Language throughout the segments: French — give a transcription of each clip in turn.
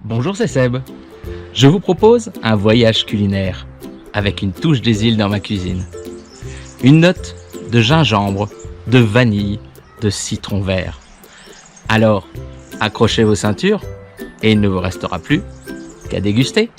Bonjour, c'est Seb. Je vous propose un voyage culinaire avec une touche des îles dans ma cuisine. Une note de gingembre, de vanille, de citron vert. Alors, accrochez vos ceintures et il ne vous restera plus qu'à déguster.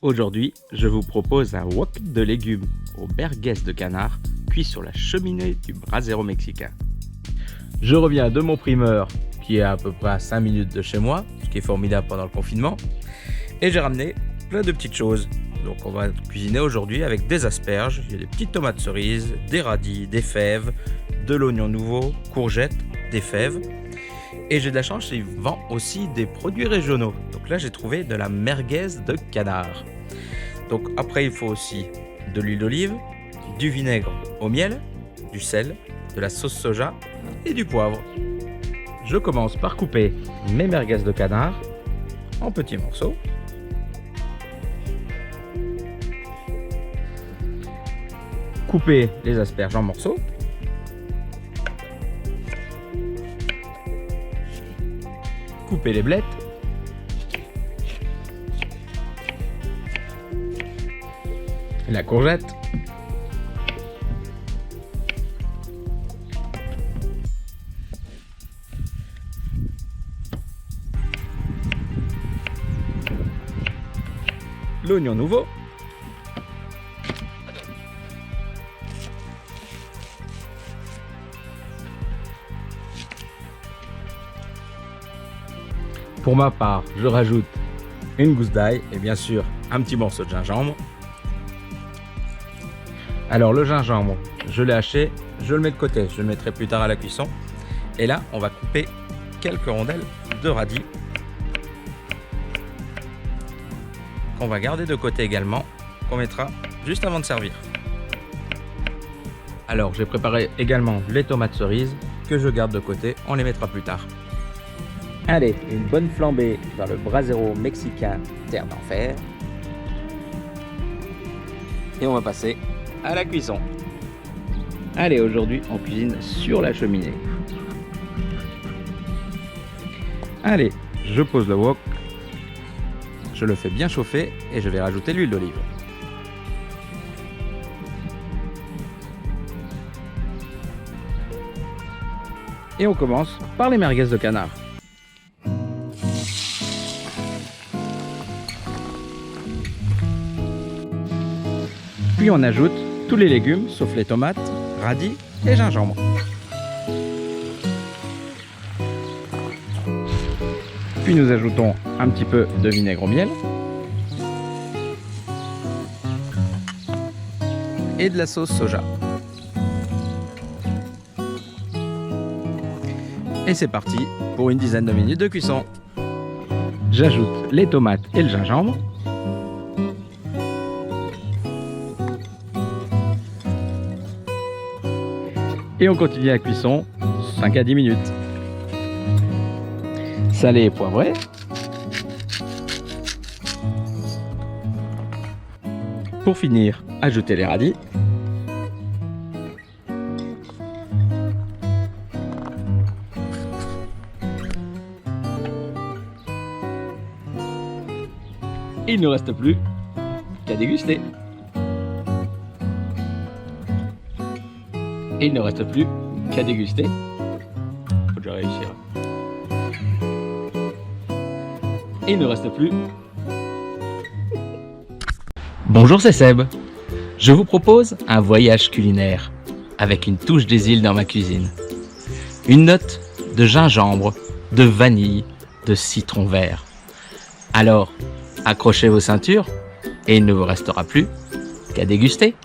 Aujourd'hui, je vous propose un wok de légumes aux merguez de canard cuit sur la cheminée du brasero mexicain. Je reviens de mon primeur qui est à peu près à 5 minutes de chez moi, ce qui est formidable pendant le confinement. Et j'ai ramené plein de petites choses. Donc on va cuisiner aujourd'hui avec des asperges, il y a des petites tomates cerises, des radis, des fèves, de l'oignon nouveau, courgettes, des fèves. Et j'ai de la chance, ils vendent aussi des produits régionaux. Donc là, j'ai trouvé de la merguez de canard. Donc après, il faut aussi de l'huile d'olive, du vinaigre au miel, du sel, de la sauce soja et du poivre. Je commence par couper mes merguez de canard en petits morceaux. Couper les asperges en morceaux. Couper les blettes. La courgette. L'oignon nouveau. Pour ma part, je rajoute une gousse d'ail et bien sûr un petit morceau de gingembre. Alors le gingembre, je l'ai haché, je le mets de côté, je le mettrai plus tard à la cuisson. Et là, on va couper quelques rondelles de radis qu'on va garder de côté également, qu'on mettra juste avant de servir. Alors j'ai préparé également les tomates cerises que je garde de côté, on les mettra plus tard. Allez, une bonne flambée dans le brasero mexicain Terre d'Enfer. Et on va passer à la cuisson. Allez, aujourd'hui on cuisine sur la cheminée. Allez, je pose le wok. Je le fais bien chauffer et je vais rajouter l'huile d'olive. Et on commence par les merguez de canard. Puis on ajoute tous les légumes sauf les tomates, radis et gingembre. Puis nous ajoutons un petit peu de vinaigre au miel et de la sauce soja. Et c'est parti pour une dizaine de minutes de cuisson. J'ajoute les tomates et le gingembre. Et on continue la cuisson 5 à 10 minutes. Salé et poivré. Pour finir, ajoutez les radis. Il ne reste plus qu'à déguster. Et il ne reste plus qu'à déguster. Faut déjà réussir. Et il ne reste plus. Bonjour, c'est Seb. Je vous propose un voyage culinaire avec une touche des îles dans ma cuisine. Une note de gingembre, de vanille, de citron vert. Alors, accrochez vos ceintures et il ne vous restera plus qu'à déguster.